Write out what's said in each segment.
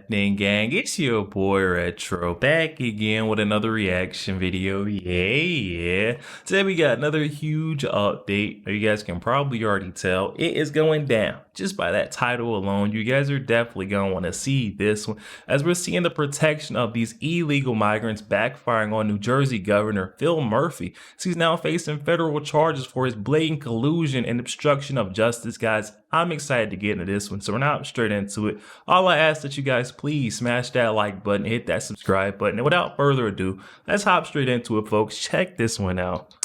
happening, gang? It's your boy Retro back again with another reaction video. Yeah. Today we got another huge update. You guys can probably already tell it is going down. Just by that title alone, you guys are definitely going to want to see this one, as we're seeing the protection of these illegal migrants backfiring on New Jersey Governor Phil Murphy. So he's now facing federal charges for his blatant collusion and obstruction of justice, guys. I'm excited to get into this one, so we're not straight into it. All I ask that you guys please smash that like button, hit that subscribe button, and without further ado, let's hop straight into it, folks. Check this one out.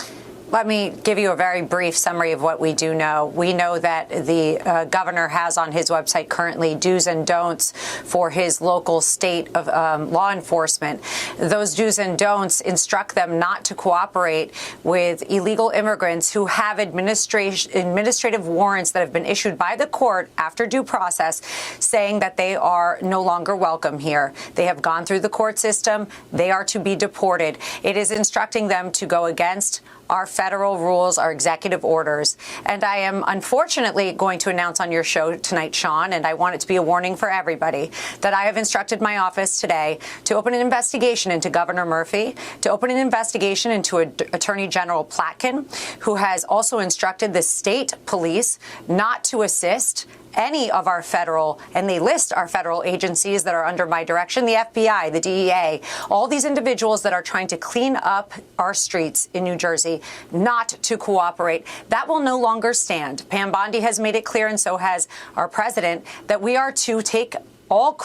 Let me give you a very brief summary of what we do know. We know that the governor has on his website currently do's and don'ts for his local state of law enforcement. Those do's and don'ts instruct them not to cooperate with illegal immigrants who have administrative warrants that have been issued by the court after due process, saying that they are no longer welcome here. They have gone through the court system. They are to be deported. It is instructing them to go against our federal rules, our executive orders. And I am unfortunately going to announce on your show tonight, Sean, and I want it to be a warning for everybody, that I have instructed my office today to open an investigation into Governor Murphy, to open an investigation into Attorney General Platkin, who has also instructed the state police not to assist any of our federal, and they list our federal agencies that are under my direction, the FBI, the DEA, all these individuals that are trying to clean up our streets in New Jersey, not to cooperate. That will no longer stand. Pam Bondi has made it clear, and so has our president, that we are to take all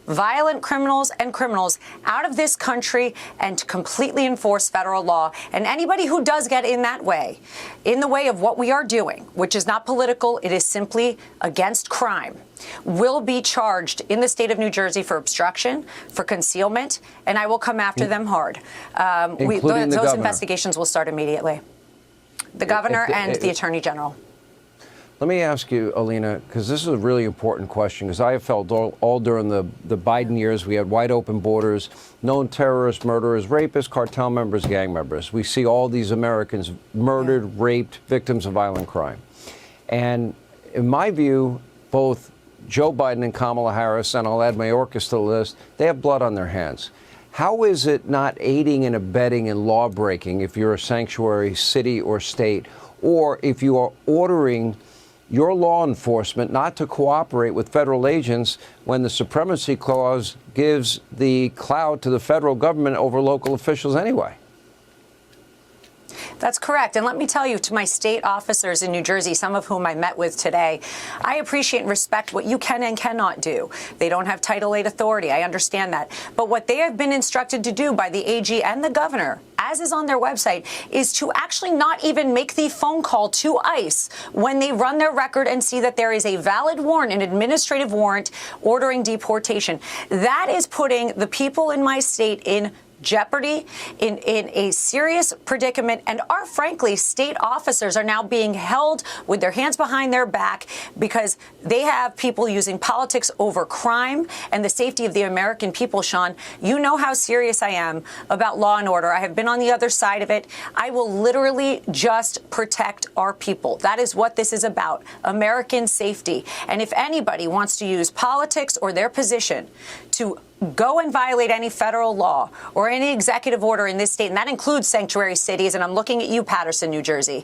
violent criminals and criminals out of this country and to completely enforce federal law. And anybody who does get in that way, in the way of what we are doing, which is not political, it is simply against crime, will be charged in the state of New Jersey for obstruction, for concealment, and I will come after them hard. Those investigations will start immediately. The governor and the attorney general. Let me ask you, Alina, because this is a really important question, because I have felt all during the Biden years, we had wide open borders, known terrorists, murderers, rapists, cartel members, gang members. We see all these Americans murdered, raped, victims of violent crime. And in my view, both Joe Biden and Kamala Harris, and I'll add Mayorkas to the list, they have blood on their hands. How is it not aiding and abetting in law breaking if you're a sanctuary city or state, or if you are ordering your law enforcement not to cooperate with federal agents when the Supremacy Clause gives the clout to the federal government over local officials anyway? That's correct. And let me tell you, to my state officers in New Jersey, some of whom I met with today, I appreciate and respect what you can and cannot do. They don't have Title VIII authority. I understand that. But what they have been instructed to do by the AG and the governor, as is on their website, is to actually not even make the phone call to ICE when they run their record and see that there is a valid warrant, an administrative warrant ordering deportation. That is putting the people in my state in jeopardy, in a serious predicament, and our, frankly, state officers are now being held with their hands behind their back because they have people using politics over crime and the safety of the American people. Sean, you know how serious I am about law and order. I have been on the other side of it. I will literally just protect our people. That is what this is about, American safety. And if anybody wants to use politics or their position to go and violate any federal law or any executive order in this state, and that includes sanctuary cities, and I'm looking at you, Paterson, New Jersey,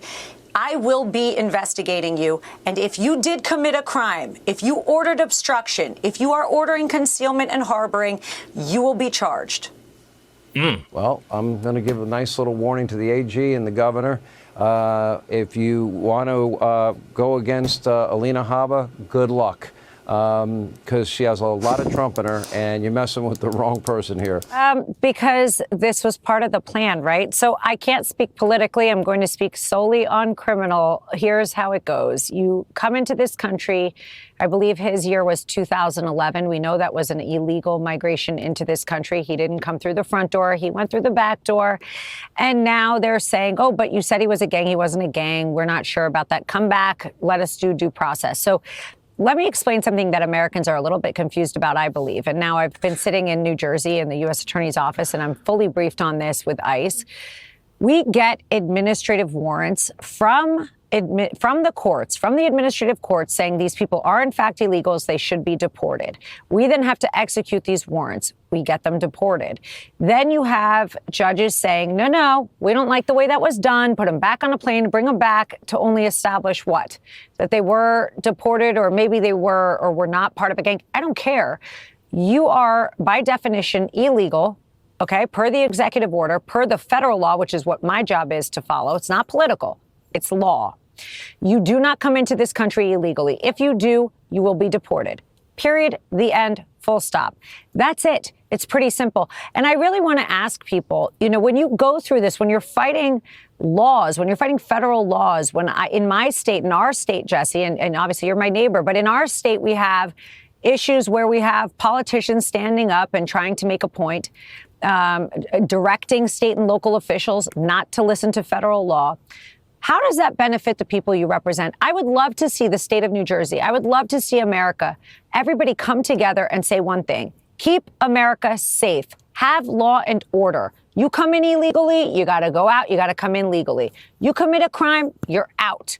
I will be investigating you. And if you did commit a crime, if you ordered obstruction, if you are ordering concealment and harboring, you will be charged. Well, I'm going to give a nice little warning to the AG and the governor. If you want to go against Alina Habba, good luck. Because she has a lot of Trump in her, and you're messing with the wrong person here. Because this was part of the plan, right? So I can't speak politically. I'm going to speak solely on criminal. Here's how it goes. You come into this country. I believe his year was 2011. We know that was an illegal migration into this country. He didn't come through the front door. He went through the back door. And now they're saying, oh, but you said he was a gang. He wasn't a gang. We're not sure about that. Come back. Let us do due process. So let me explain something that Americans are a little bit confused about, I believe. And now I've been sitting in New Jersey in the U.S. Attorney's Office, and I'm fully briefed on this with ICE. We get administrative warrants from from the courts, from the administrative courts, saying these people are in fact illegals, they should be deported. We then have to execute these warrants. We get them deported. Then you have judges saying, no, we don't like the way that was done. Put them back on a plane, bring them back to only establish what? That they were deported, or maybe they were or were not part of a gang. I don't care. You are, by definition, illegal. OK, per the executive order, per the federal law, which is what my job is to follow. It's not political. It's law. You do not come into this country illegally. If you do, you will be deported. Period. The end. Full stop. That's it. It's pretty simple. And I really want to ask people, when you go through this, when you're fighting laws, when you're fighting federal laws, in my state, in our state, Jesse, and obviously you're my neighbor, but in our state, we have issues where we have politicians standing up and trying to make a point, directing state and local officials not to listen to federal law. How does that benefit the people you represent? I would love to see the state of New Jersey. I would love to see America, everybody come together and say one thing: keep America safe, have law and order. You come in illegally, you got to go out, you got to come in legally. You commit a crime, you're out.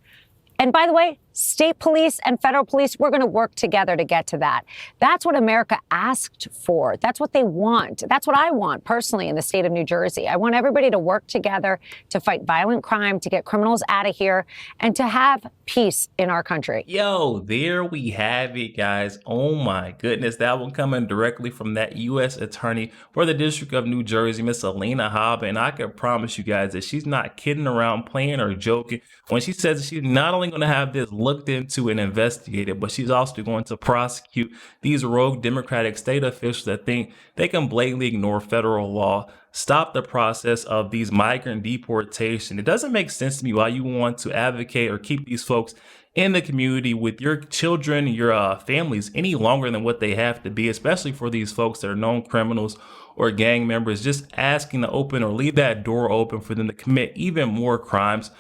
And by the way, state police and federal police, we're going to work together to get to that. That's what America asked for. That's what they want. That's what I want personally in the state of New Jersey. I want everybody to work together to fight violent crime, to get criminals out of here, and to have peace in our country. Yo, there we have it, guys. Oh my goodness. That one coming directly from that U.S. attorney for the District of New Jersey, Miss Alina Habba. And I can promise you guys that she's not kidding around, playing or joking when she says that she's not only going to have this looked into and investigated, but she's also going to prosecute these rogue Democratic state officials that think they can blatantly ignore federal law, stop the process of these migrant deportation. It doesn't make sense to me why you want to advocate or keep these folks in the community with your children, your families any longer than what they have to be, especially for these folks that are known criminals or gang members. Just asking to open or leave that door open for them to commit even more crimes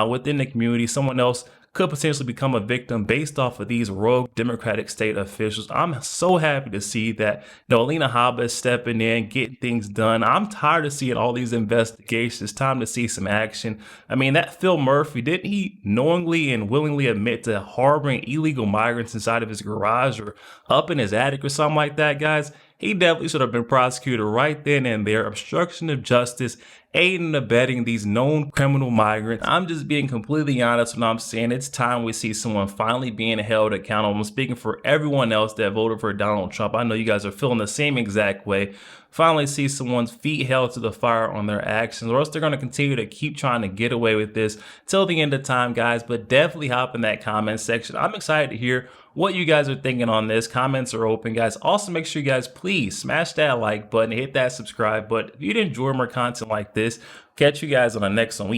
within the community. Someone else could potentially become a victim based off of these rogue Democratic state officials. I'm so happy to see that Alina Habba is stepping in, getting things done. I'm tired of seeing all these investigations. It's time to see some action. I mean, that Phil Murphy, didn't he knowingly and willingly admit to harboring illegal migrants inside of his garage or up in his attic or something like that, guys? He definitely should have been prosecuted right then and there. Obstruction of justice, aiding and abetting these known criminal migrants. I'm just being completely honest when I'm saying it's time we see someone finally being held accountable. I'm speaking for everyone else that voted for Donald Trump. I know you guys are feeling the same exact way. Finally see someone's feet held to the fire on their actions, or else they're going to continue to keep trying to get away with this till the end of time, guys. But definitely hop in that comment section. I'm excited to hear what you guys are thinking on this. Comments are open, guys. Also, make sure you guys please smash that like button, hit that subscribe button. If you'd enjoy more content like this, catch you guys on the next one.